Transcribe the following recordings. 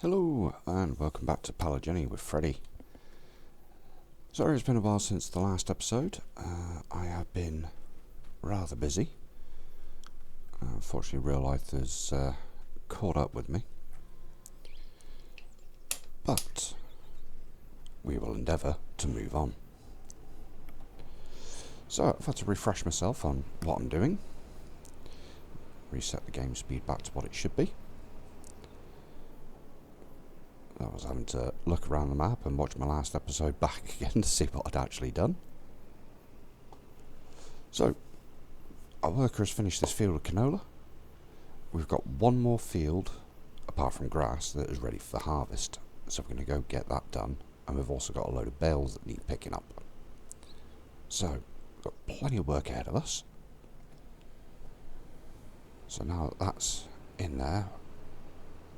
Hello and welcome back to Pallegney with Freddie. Sorry it's been a while since the last episode. I have been rather busy. Unfortunately real life has caught up with me. But we will endeavour to move on. So I've had to refresh myself on what I'm doing. Reset the game speed back to what it should be. I was having to look around the map and watch my last episode back again to see what I'd actually done. So, our worker has finished this field of canola. We've got one more field, apart from grass, that is ready for harvest. So we're going to go get that done. And we've also got a load of bales that need picking up. So, we've got plenty of work ahead of us. So now that that's in there,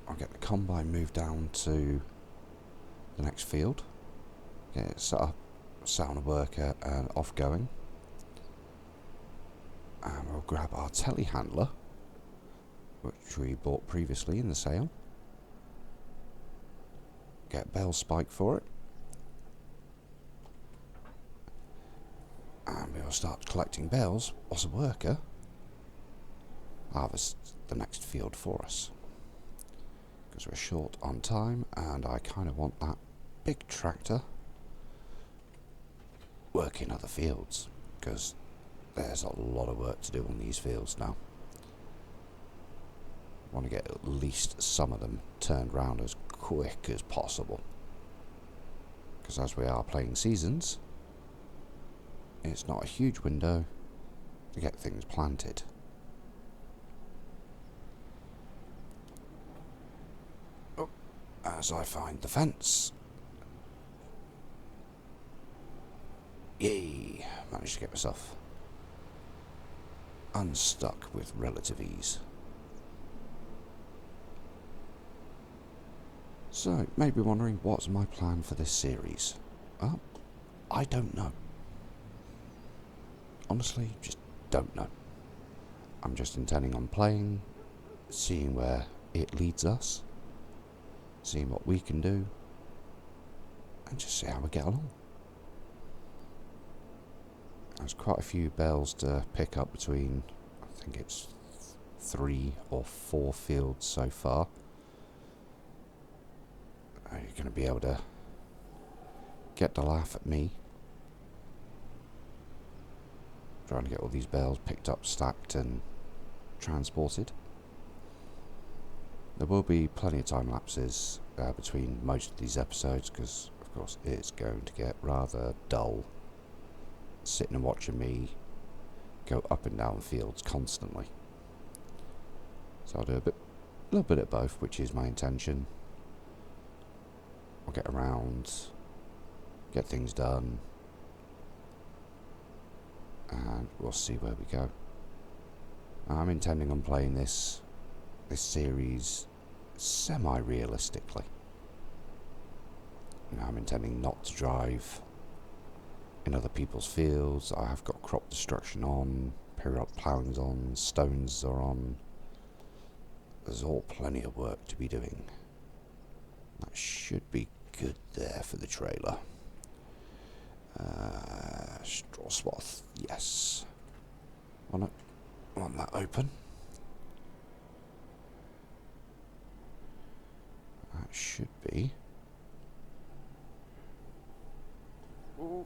I'll get the combine moved down to the next field, get it set up, set on a worker and off going. And we'll grab our telehandler, which we bought previously in the sale. Get bale spike for it. And we will start collecting bales whilst a worker harvests the next field for us. Because we're short on time and I kind of want that big tractor working other fields, because there's a lot of work to do on these fields now. I want to get at least some of them turned round as quick as possible, because as we are playing seasons, it's not a huge window to get things planted. As I find the fence. Yay! Managed to get myself unstuck with relative ease. So, you may be wondering, what's my plan for this series? Well, I don't know. Honestly, just don't know. I'm just intending on playing, seeing where it leads us, seeing what we can do, and just see how we get along. There's quite a few bales to pick up between, I think it's 3 or 4 fields so far. You're going to be able to get to laugh at me trying to get all these bales picked up, stacked and transported. There will be plenty of time lapses between most of these episodes, because of course it's going to get rather dull sitting and watching me go up and down fields constantly. So I'll do a little bit of both, which is my intention. I'll get around, get things done, and we'll see where we go. I'm intending on playing this series semi-realistically. I'm intending not to drive in other people's fields. I have got crop destruction on, periodic ploughing's on, stones are on. There's all plenty of work to be doing. That should be good there for the trailer. Straw swath, yes. Want that open. That should be. Oh,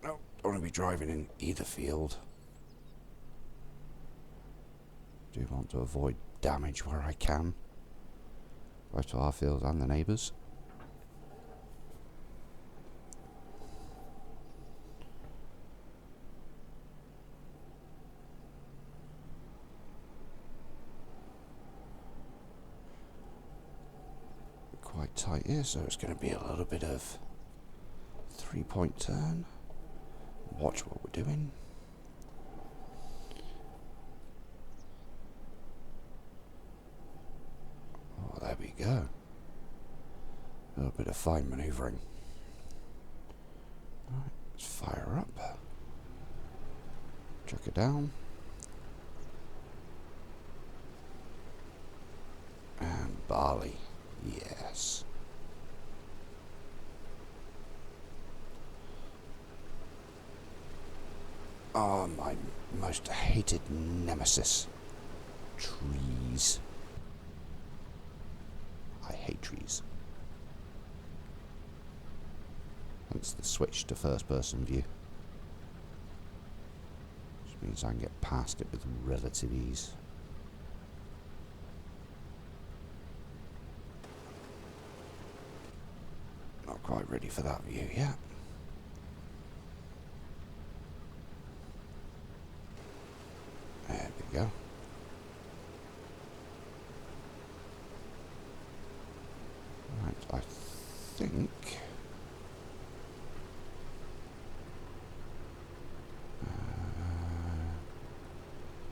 no, don't want to be driving in either field. Do want to avoid damage where I can, both to our fields and the neighbours. Quite tight here, so it's going to be a little bit of 3-point turn. Watch what we're doing. Oh, there we go. A little bit of fine manoeuvring. Alright, let's fire up. Chuck it down. And barley. Yes. Oh, my most hated nemesis. Trees. I hate trees. Hence the switch to first person view. Which means I can get past it with relative ease. Not quite ready for that view yet. There we go. Right, I think...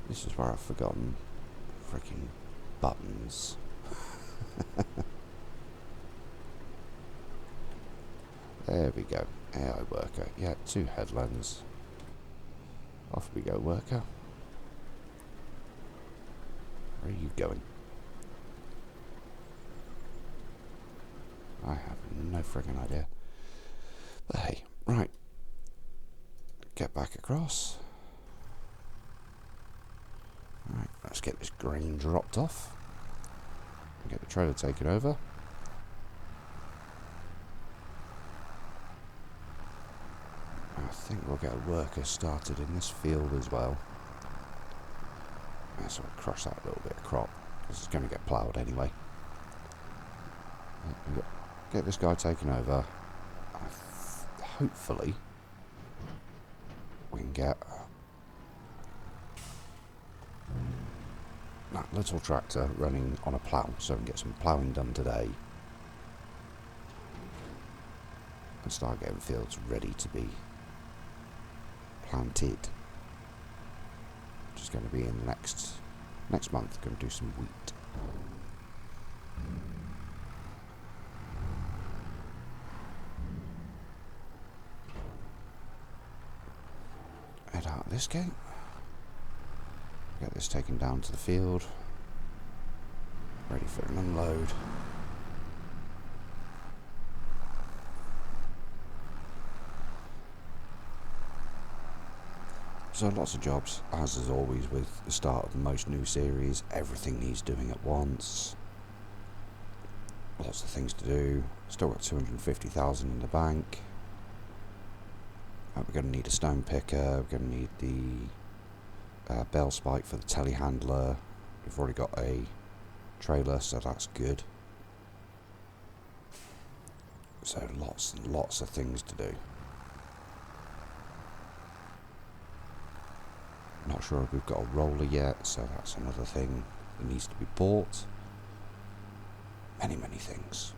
this is where I've forgotten freaking buttons. There we go. AI worker. Yeah, 2 headlands. Off we go, worker. Where are you going? I have no friggin' idea. But hey, right. Get back across. Right, let's get this grain dropped off. Get the trailer taken over. I think we'll get a worker started in this field as well. So we'll crush that little bit of crop, because it's going to get ploughed anyway. Get this guy taken over. Hopefully we can get that little tractor running on a plough, so we can get some ploughing done today and start getting fields ready to be planted. Which is going to be in the next month. Going to do some wheat. Head out this gate. Get this taken down to the field. Ready for an unload. So lots of jobs, as is always with the start of most new series. Everything needs doing at once. Lots of things to do. Still got 250,000 in the bank. We're going to need a stone picker. We're going to need the bell spike for the telehandler. We've already got a trailer, so that's good. So lots and lots of things to do. Not sure if we've got a roller yet, so that's another thing that needs to be bought. Many things.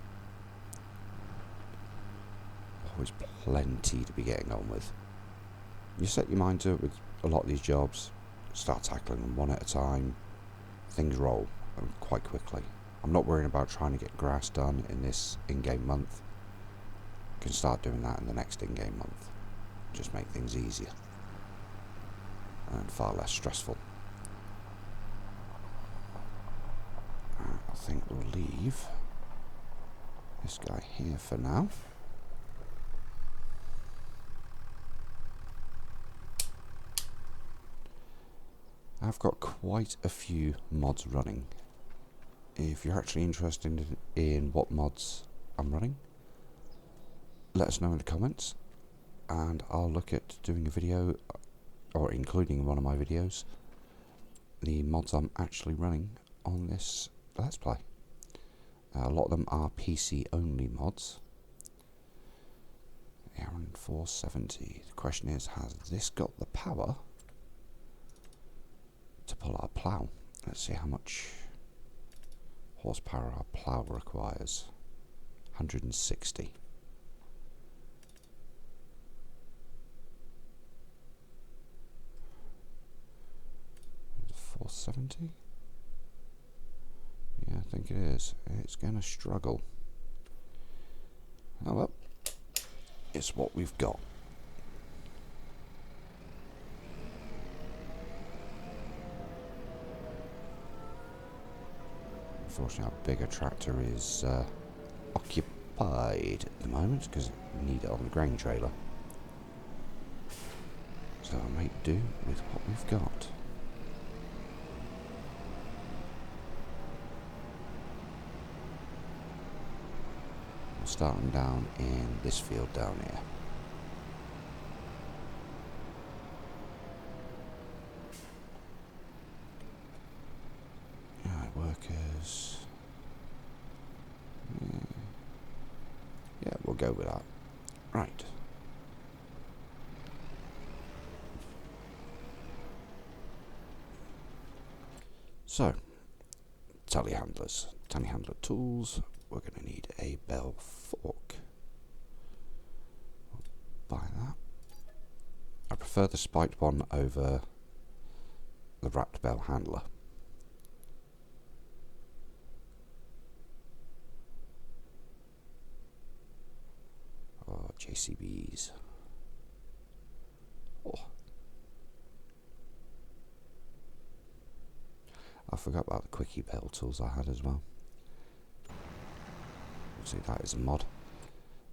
Always plenty to be getting on with. You set your mind to it with a lot of these jobs, start tackling them one at a time, things roll quite quickly. I'm not worrying about trying to get grass done in this in-game month. Can start doing that in the next in-game month. Just make things easier and far less stressful. I think we'll leave this guy here for now. I've got quite a few mods running. If you're actually interested in what mods I'm running, let us know in the comments and I'll look at doing a video, or including in one of my videos, the mods I'm actually running on this Let's Play. A lot of them are PC only mods. Aaron 470. The question is, has this got the power to pull our plough? Let's see how much horsepower our plough requires. 160. 470? Yeah, I think it is. It's going to struggle. Oh well, it's what we've got. Unfortunately, our bigger tractor is occupied at the moment because we need it on the grain trailer. So I'll make do with what we've got. We'll start them down in this field down here. Alright, workers. Yeah, we'll go with that. Right. So, telehandlers. Telehandler tools. We're going to need a bell fork. We'll buy that. I prefer the spiked one over the wrapped bell handler. Oh, JCBs. Oh. I forgot about the quickie bell tools I had as well. See, that is a mod.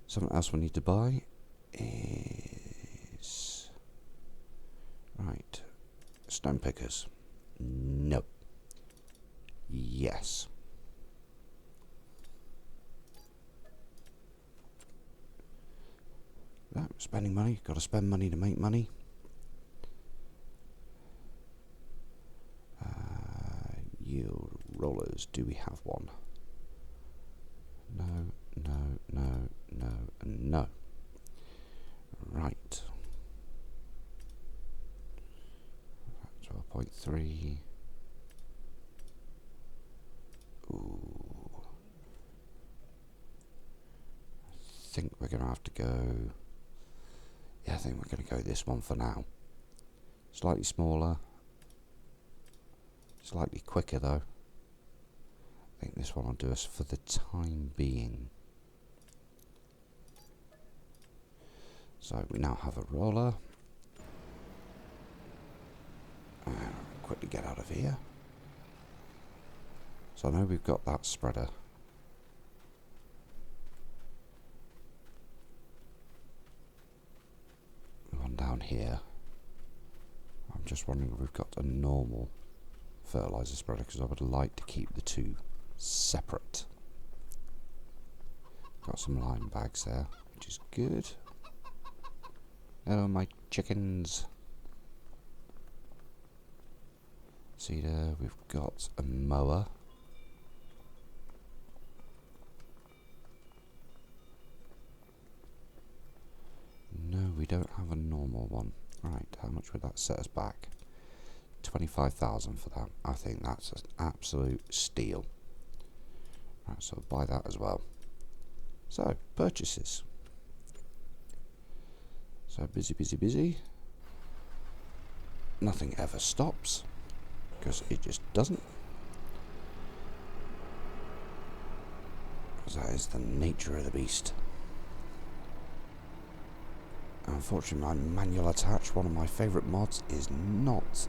Something else we need to buy is... Right. Stone pickers. Nope. Yes. No, spending money. Got to spend money to make money. Yield rollers. Do we have one? No, no, no, no, and no. Right. 12.3. Ooh. I think we're going to have to go... Yeah, I think we're going to go this one for now. Slightly smaller. Slightly quicker though. I think this one will do us for the time being. So we now have a roller. Quickly get out of here. So I know we've got that spreader. One down here. I'm just wondering if we've got a normal fertilizer spreader, because I would like to keep the two separate. Got some lime bags there, which is good. Hello, my chickens. See there, we've got a mower. No, we don't have a normal one. Right, how much would that set us back? 25,000 for that. I think that's an absolute steal. Right, so I'll buy that as well. So, purchases. So, busy, busy, busy. Nothing ever stops, because it just doesn't. Because that is the nature of the beast. Unfortunately, my manual attach, one of my favourite mods, is not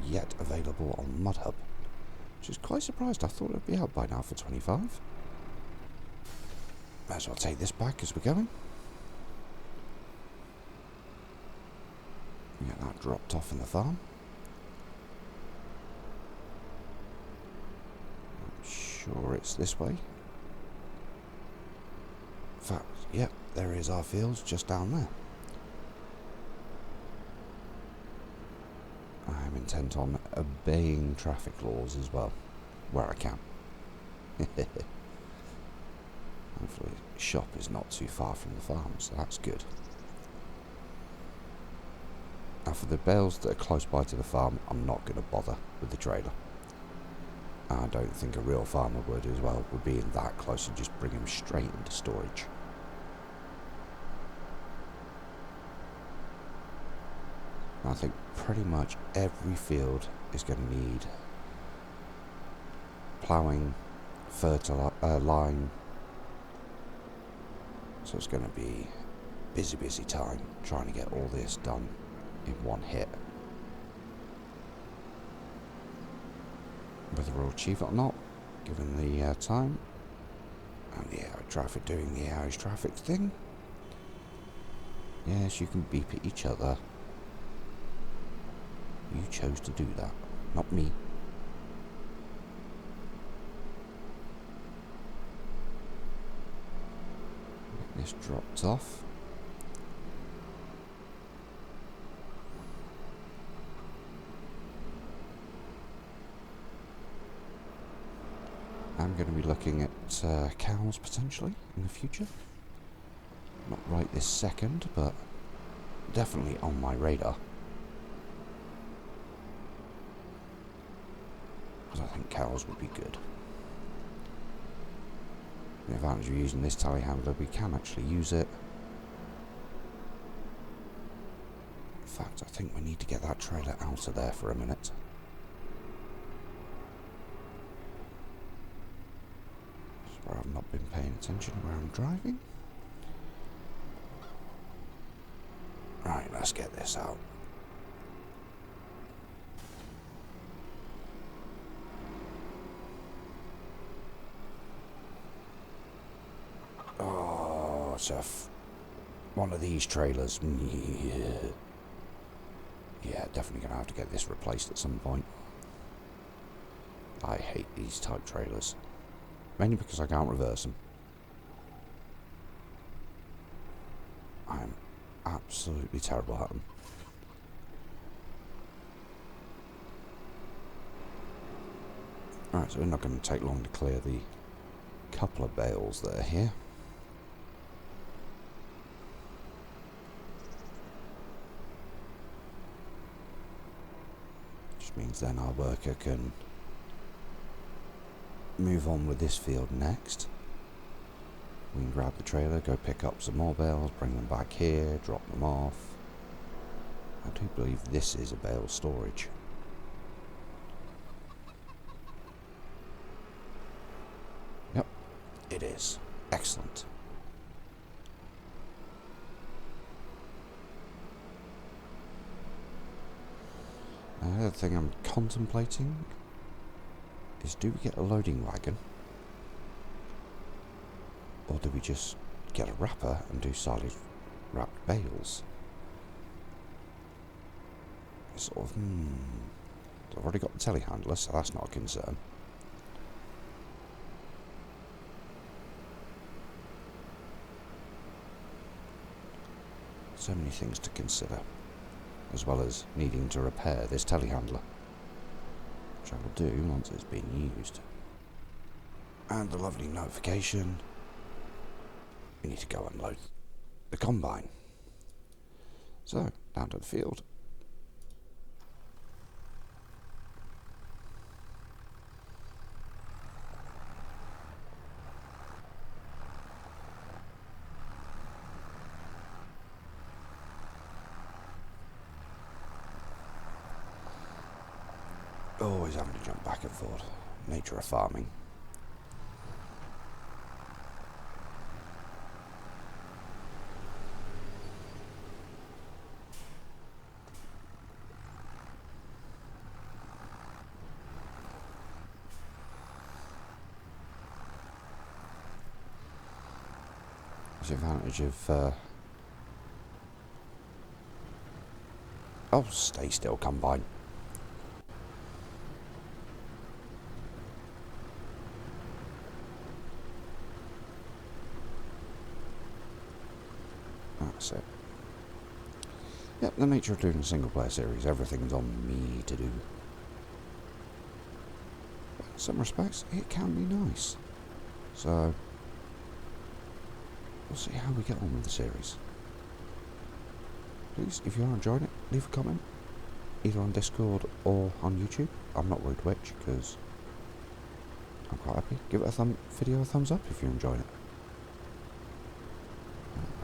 yet available on ModHub, which is quite surprised. I thought it would be out by now for 25. Might as well take this back as we're going. Get that dropped off in the farm. I'm sure it's this way. In fact, yep, there is our fields just down there. I am intent on obeying traffic laws as well, where I can. Hopefully the shop is not too far from the farm, so that's good. Now for the bales that are close by to the farm, I'm not going to bother with the trailer. I don't think a real farmer would as well, would be in that close and just bring them straight into storage. I think pretty much every field is going to need ploughing, lime. So it's going to be busy, busy time trying to get all this done in one hit. Whether we'll achieve it or not, given the time. And the air traffic doing the Irish traffic thing. Yes, you can beep at each other. You chose to do that, not me. Get this dropped off. I'm going to be looking at cows potentially in the future. Not right this second, but definitely on my radar. Because I think cows would be good. The advantage of using this telehandler, we can actually use it. In fact, I think we need to get that trailer out of there for a minute. That's where I've not been paying attention where I'm driving. Right, let's get this out. Oh, it's one of these trailers. Yeah, definitely going to have to get this replaced at some point. I hate these type trailers. Mainly because I can't reverse them. I'm absolutely terrible at them. Right, so we're not going to take long to clear the couple of bales that are here. Just means then our worker can move on with this field next. We can grab the trailer, go pick up some more bales, bring them back here, drop them off. I do believe this is a bale storage. Yep, it is. Excellent. Another thing I'm contemplating is, do we get a loading wagon? Or do we just get a wrapper and do silage wrapped bales? Sort of, I've already got the telehandler, so that's not a concern. So many things to consider, as well as needing to repair this telehandler, which I will do once it's been used. And the lovely notification, we need to go unload the combine. So, down to the field. Always having to jump back and forth. Nature of farming. There's the advantage of oh, stay still, combine. That's it. Yep, the nature of doing a single player series, everything's on me to do. But in some respects, it can be nice. So, we'll see how we get on with the series. Please, if you are enjoying it, leave a comment, either on Discord or on YouTube. I'm not worried which, because I'm quite happy. Give it a video a thumbs up if you're enjoying it.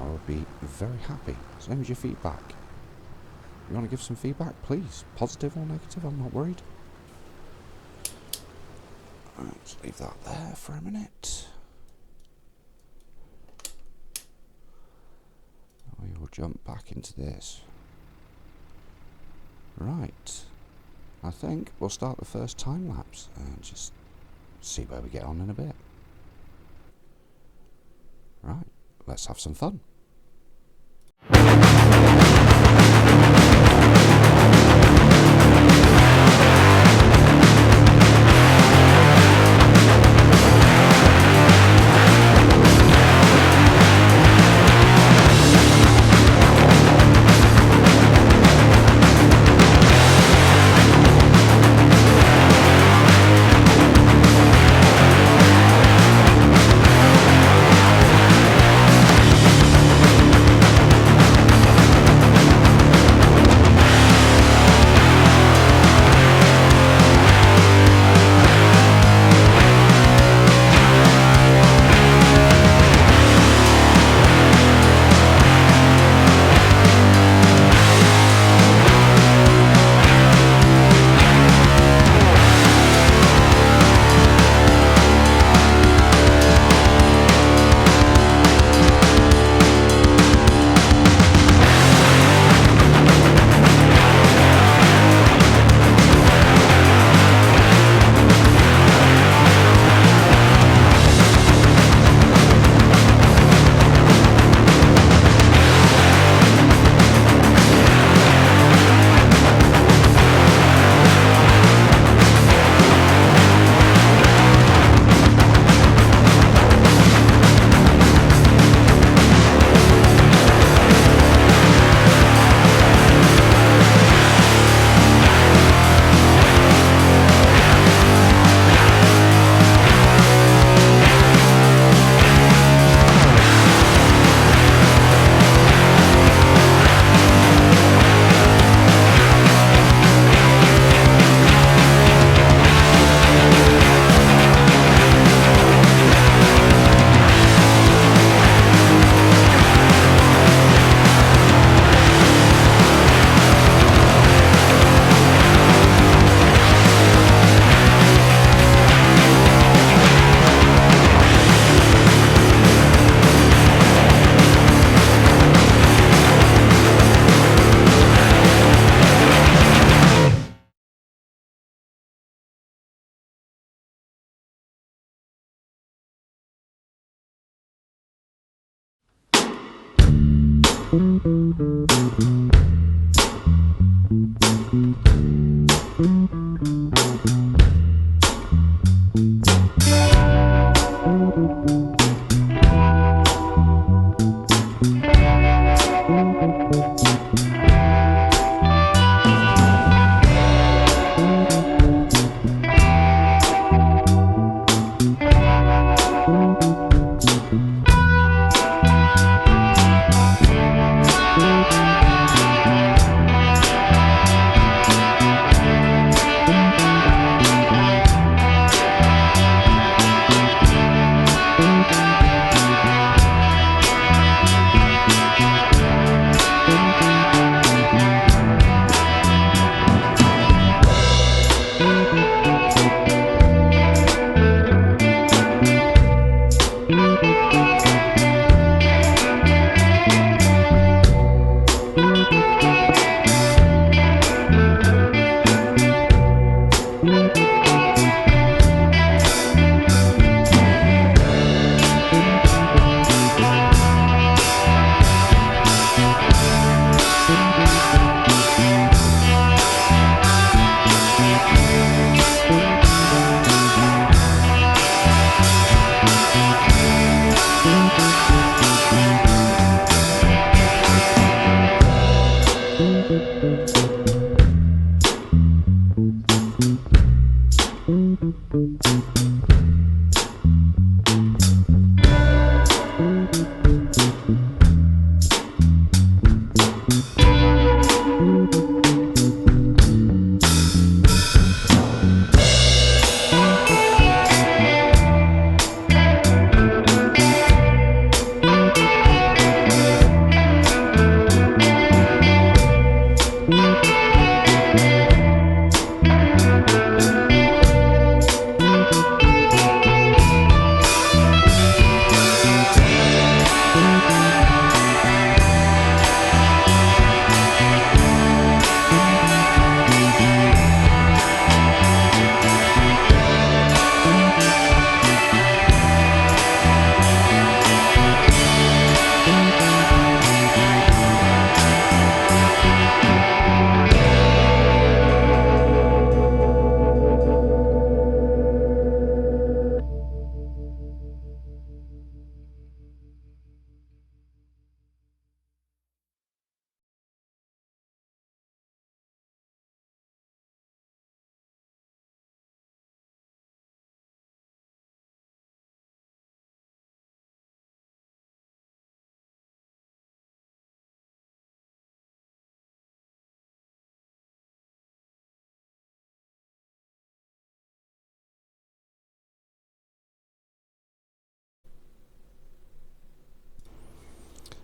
I would be very happy. Same as your feedback. If you want to give some feedback, please. Positive or negative, I'm not worried. Right, let's leave that there for a minute. We will jump back into this. Right. I think we'll start the first time lapse and just see where we get on in a bit. Right, let's have some fun.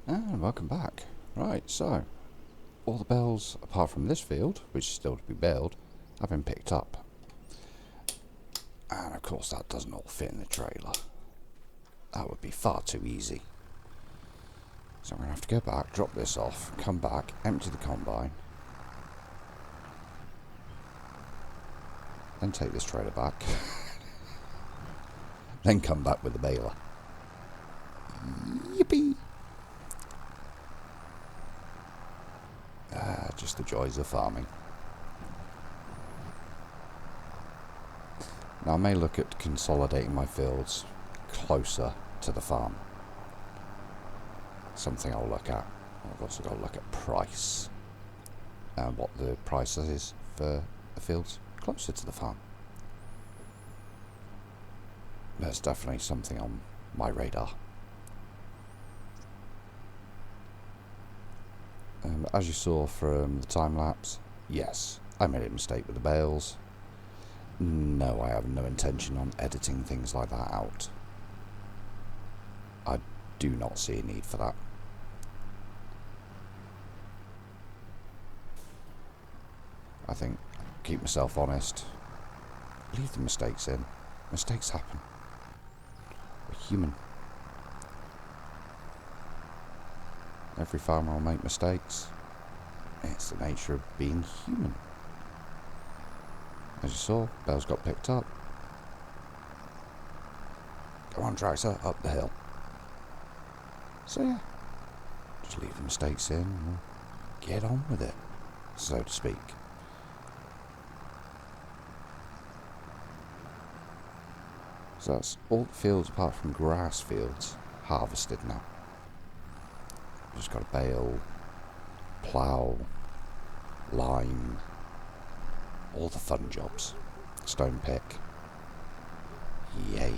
And welcome back. Right, so all the bales apart from this field, which is still to be baled, have been picked up. And of course that doesn't all fit in the trailer. That would be far too easy. So I'm going to have to go back, drop this off, come back, empty the combine, then take this trailer back, then come back with the baler. Yippee! Just the joys of farming. Now I may look at consolidating my fields closer to the farm. Something I'll look at. I've also got to look at price and what the price is for the fields closer to the farm. There's definitely something on my radar. As you saw from the time lapse, yes, I made a mistake with the bales. No, I have no intention on editing things like that out. I do not see a need for that. I think keep myself honest, leave the mistakes in. Mistakes happen. We're human. Every farmer will make mistakes. It's the nature of being human. As you saw, bales got picked up. Come on, tractor, up the hill. So yeah, just leave the mistakes in and we'll get on with it, so to speak. So that's all the fields apart from grass fields harvested now. We've just got to bale, plough, lime, all the fun jobs. Stone pick. Yay.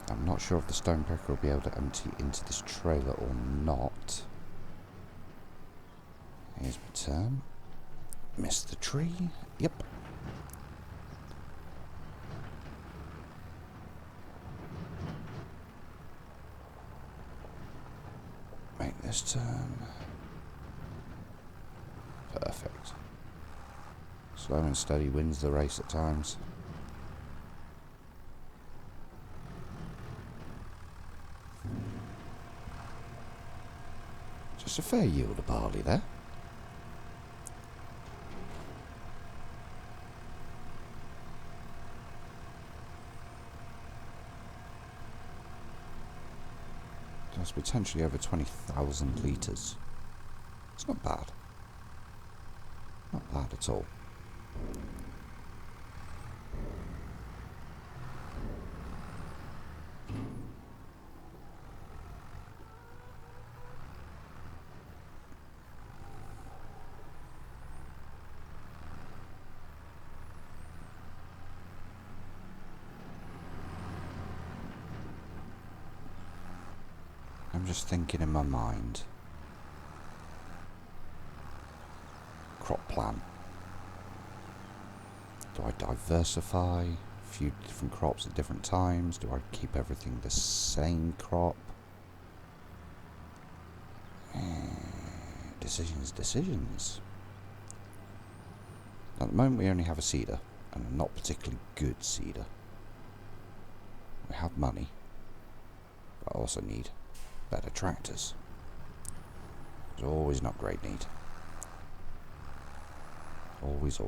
I'm not sure if the stone picker will be able to empty into this trailer or not. Here's my turn. Missed the tree. Yep. Make this turn. Perfect. Slow and steady wins the race at times. Just a fair yield of barley there. That's potentially over 20,000 litres. It's not bad. Not bad at all. I'm just thinking in my mind. Crop plan. Do I diversify a few different crops at different times? Do I keep everything the same crop? Decisions. At the moment we only have a seeder, and a not particularly good seeder. We have money, but I also need better tractors. There's always an upgrade need. Always.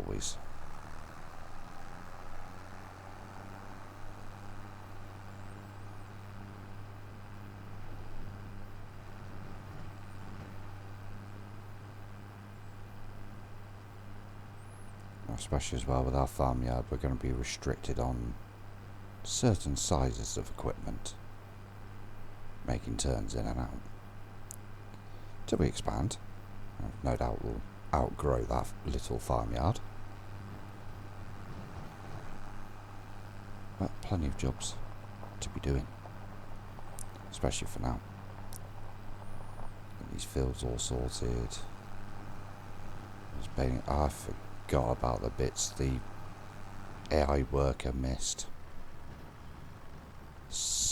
Especially as well with our farmyard, we're going to be restricted on certain sizes of equipment, making turns in and out. Till we expand, no doubt we'll outgrow that little farmyard. But plenty of jobs to be doing, especially for now. Get these fields all sorted. I forgot about the bits the AI worker missed.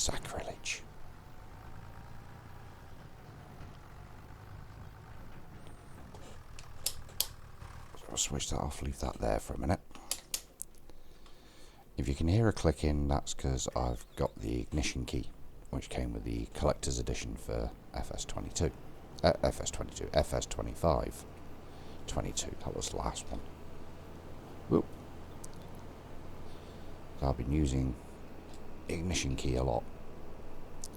Sacrilege. So I'll switch that off, leave that there for a minute. If you can hear a clicking, that's because I've got the ignition key, which came with the collector's edition for FS25. 22, that was the last one. Whoop. So I've been using ignition key a lot,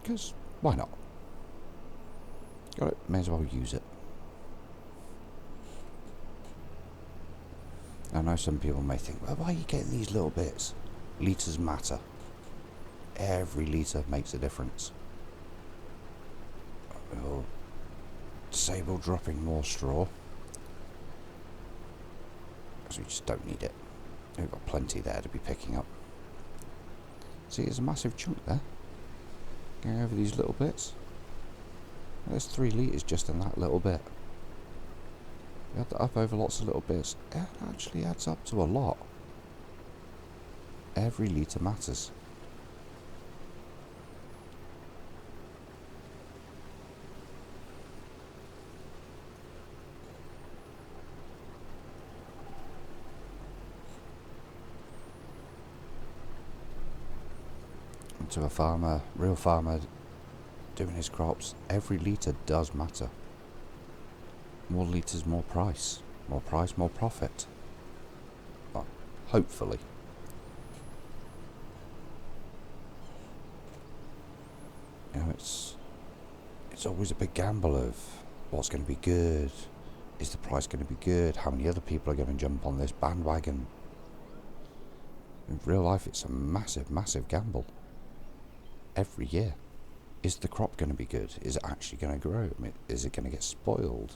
because why not? Got it, may as well use it. I know some people may think, well, why are you getting these little bits? Litres matter. Every litre makes a difference. We'll disable dropping more straw, because we just don't need it. We've got plenty there to be picking up. See, there's a massive chunk there. Going over these little bits. There's 3 litres just in that little bit. You add that up over lots of little bits. It actually adds up to a lot. Every litre matters. And to a farmer, real farmer doing his crops, every litre does matter. More litres, more price. More price, more profit. Well, hopefully. You know, it's always a big gamble of what's going to be good. Is the price going to be good? How many other people are going to jump on this bandwagon? In real life, it's a massive, massive gamble. Every year. Is the crop going to be good? Is it actually going to grow? I mean, is it going to get spoiled?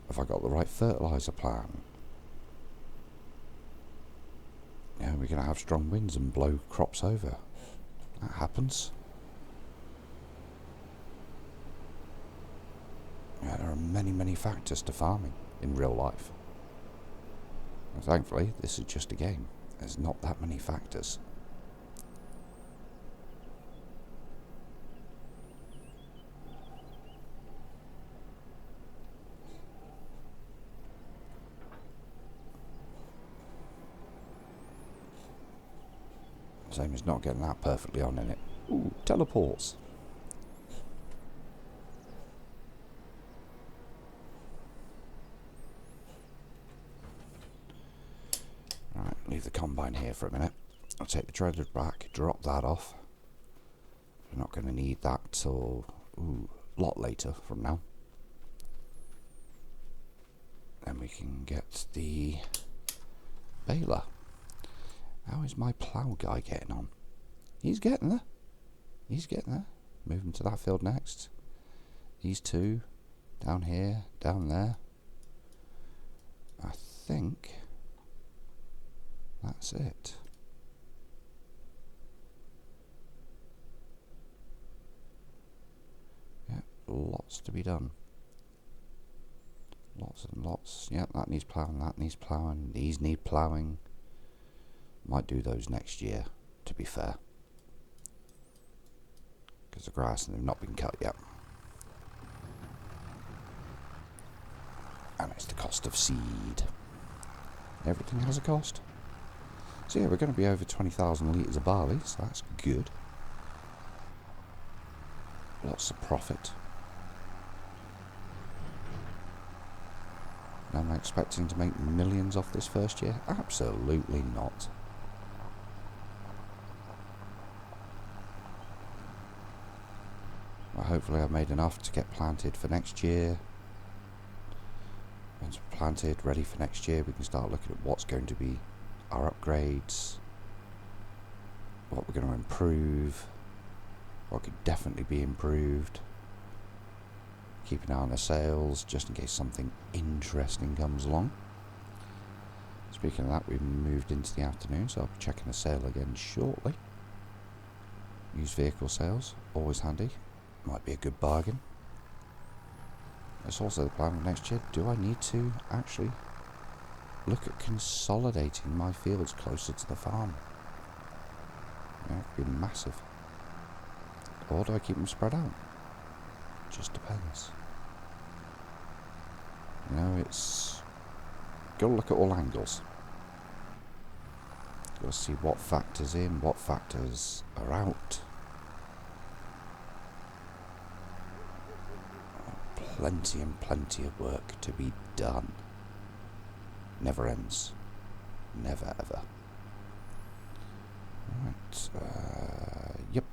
Have I got the right fertiliser plan? Yeah, we're going to have strong winds and blow crops over. That happens. Yeah, there are many, many factors to farming in real life. And thankfully, this is just a game. There's not that many factors. Same as not getting that perfectly on in it. Ooh, teleports. Right, leave the combine here for a minute. I'll take the treader back, drop that off. We're not going to need that till a lot later from now. Then we can get the baler. How is my plough guy getting on? He's getting there. He's getting there. Moving to that field next. These two. Down here. Down there. I think that's it. Yeah, lots to be done. Lots and lots. Yeah, that needs ploughing, that needs ploughing, these need ploughing. Might do those next year, to be fair. Because the grass and they've not been cut yet. And it's the cost of seed. Everything has a cost. So yeah, we're going to be over 20,000 litres of barley, so that's good. Lots of profit. Am I expecting to make millions off this first year? Absolutely not. Well, hopefully I've made enough to get planted for next year. Once we're planted, ready for next year, we can start looking at what's going to be our upgrades, what we're going to improve, what could definitely be improved. Keep an eye on the sales, just in case something interesting comes along. Speaking of that, we've moved into the afternoon, so I'll be checking the sale again shortly. Used vehicle sales, always handy. Might be a good bargain. That's also the plan for next year. Do I need to actually look at consolidating my fields closer to the farm? Yeah, it would be massive. or do I keep them spread out? Just depends. You know, it's... Gotta look at all angles. Gotta see what factors in, what factors are out. Plenty and plenty of work to be done. Never ends. Never ever. Right, yep.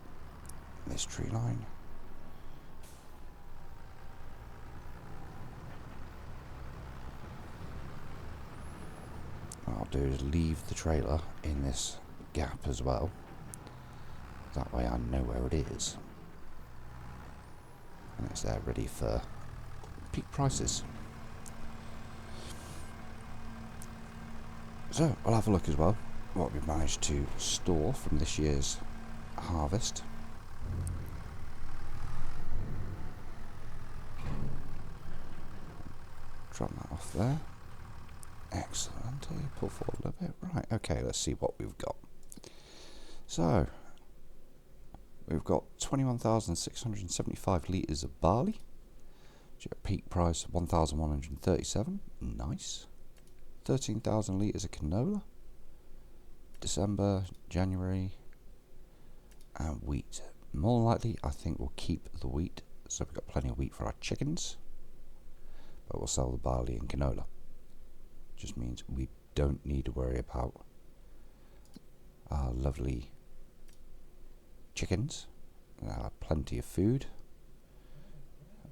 This tree line. What I'll do is leave the trailer in this gap as well. That way I know where it is. And it's there ready for peak prices. So, I'll have a look as well what we've managed to store from this year's harvest. Drop that off there. Excellent. Pull forward a little bit. Right, okay, let's see what we've got. So, we've got 21,675 litres of barley. Which at a peak price of 1,137. Nice. 13,000 litres of canola. December, January, and wheat. More than likely, I think we'll keep the wheat, so we've got plenty of wheat for our chickens. But we'll sell the barley and canola. Just means we don't need to worry about our lovely chickens. They'll have plenty of food.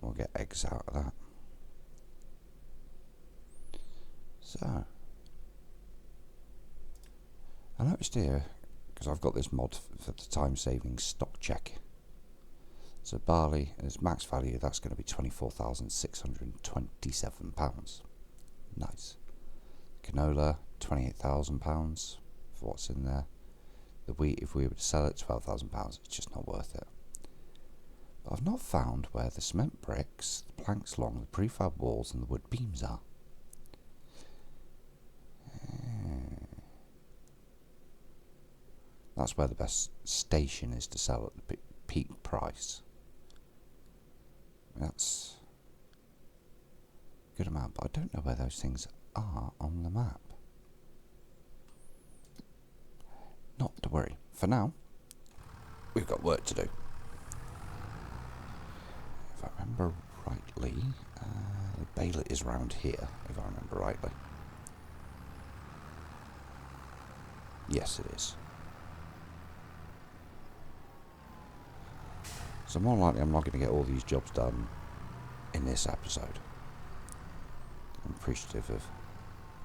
We'll get eggs out of that. So, I noticed here, because I've got this mod for the time-saving stock check. So barley, its max value, that's going to be £24,627. Nice. Canola, £28,000 for what's in there. The wheat, if we were to sell it, £12,000. It's just not worth it. But I've not found where the cement bricks, the planks along the prefab walls and the wood beams are. That's where the best station is to sell at the peak price. That's a good amount, but I don't know where those things are on the map. Not to worry. For now, we've got work to do. If I remember rightly, the baler is round here, if I remember rightly. Yes, it is. So more likely I'm not going to get all these jobs done in this episode. I'm appreciative of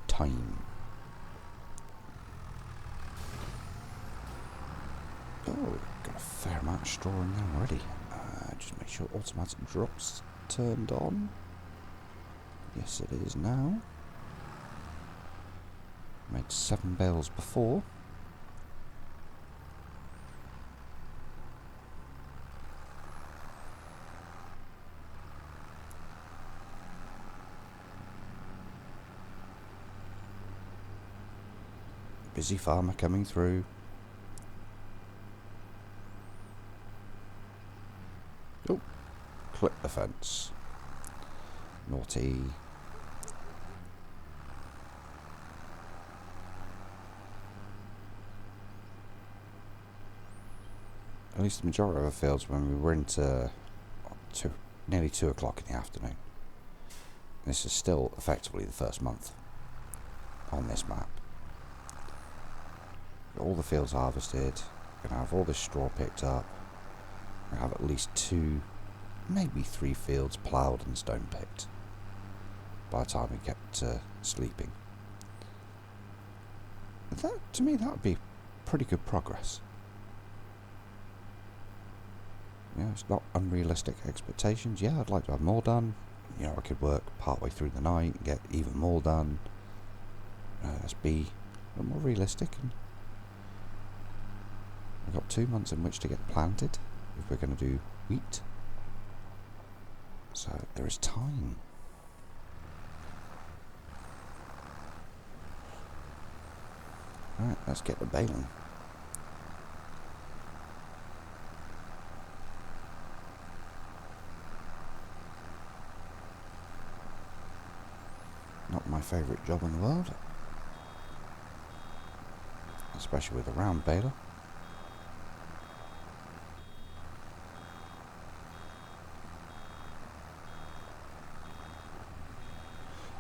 time. Oh, got a fair amount of straw in there already. Just make sure automatic drops turned on. Yes, it is now. Made 7 bales before. Busy farmer coming through. Oh, clip the fence. Naughty. At least the majority of our fields when we were into nearly 2 o'clock in the afternoon. This is still effectively the first month on this map. All the fields harvested, gonna have all this straw picked up, gonna have at least 2, maybe 3 fields ploughed and stone picked by the time we get to sleeping. That, to me, that would be pretty good progress. You know, it's not unrealistic expectations. Yeah, I'd like to have more done. You know, I could work part way through the night and get even more done. Let's be a bit more realistic. And we've got 2 months in which to get planted if we're going to do wheat. So there is time. Right, let's get the baling. my favourite job in the world, especially with a round baler.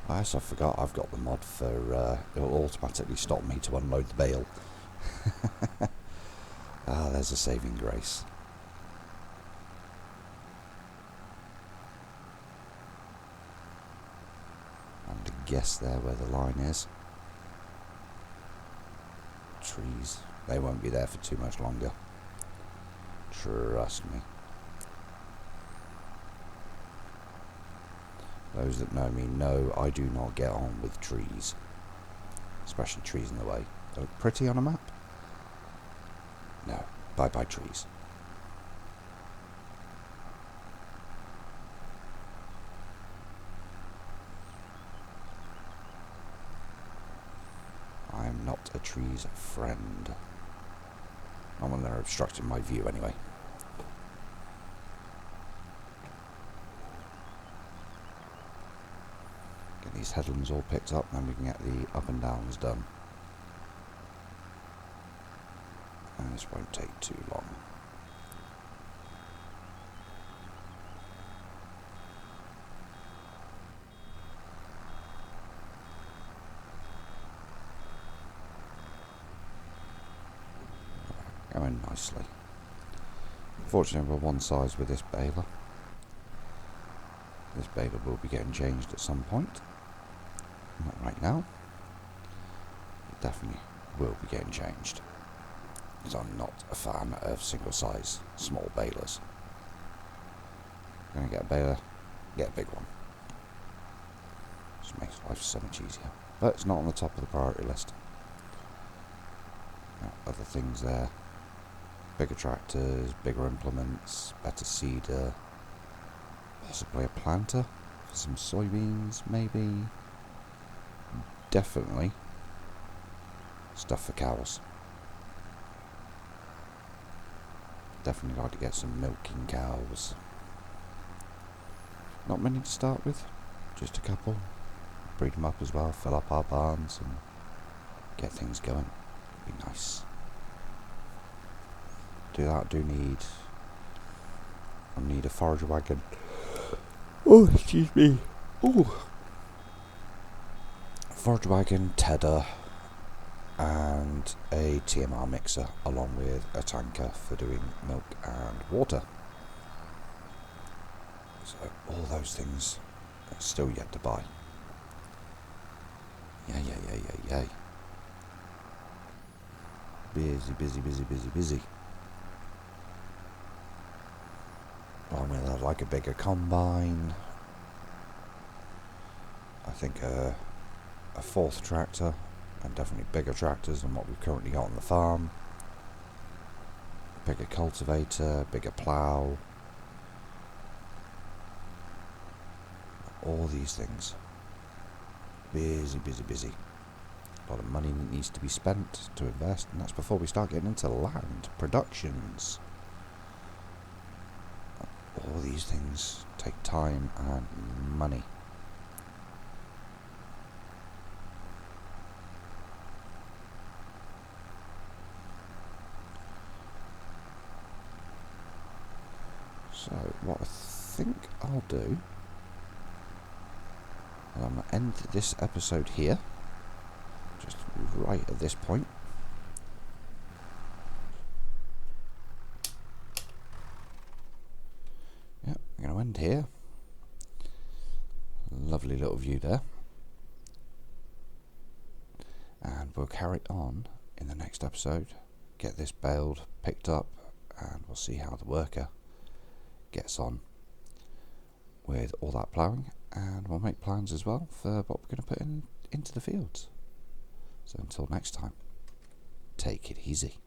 I also forgot I've got the mod for it'll automatically stop me to unload the bale. Ah, there's a saving grace. And to guess there where the line is. Trees. They won't be there for too much longer. Trust me. Those that know me know I do not get on with trees. Especially trees in the way. They look pretty on a map. No. Bye-bye trees. I am not a tree's friend. Not when they're obstructing my view anyway. Get these headlands all picked up, then we can get the up and downs done. And this won't take too long. Going nicely. Unfortunately, we're one size with this baler. This baler will be getting changed at some point. Not right now. It definitely will be getting changed. Because I'm not a fan of single size small balers. Gonna get a baler, get a big one. Just makes life so much easier. But it's not on the top of the priority list. Other things there. Bigger tractors, bigger implements, better seeder. Possibly a planter for some soybeans, maybe. Definitely stuff for cows. Definitely like to get some milking cows. Not many to start with, just a couple. Breed them up as well, fill up our barns and get things going. Be nice. Do that, I need a forage wagon. Oh, excuse me. Oh. Forage wagon, tedder, and a TMR mixer, along with a tanker for doing milk and water. So all those things are still yet to buy. Yay. Busy. Along with like a bigger combine. I think a fourth tractor, and definitely bigger tractors than what we've currently got on the farm. Bigger cultivator, bigger plough. All these things. Busy. A lot of money needs to be spent to invest, and that's before we start getting into land productions. All these things take time and money. So what I think I'll do, I'm going to end this episode here, just right at this point. Yeah, I'm going to end here. Lovely little view there. And we'll carry on in the next episode, get this baled, picked up, and we'll see how the worker gets on with all that ploughing, and we'll make plans as well for what we're going to put into the fields. So until next time, take it easy.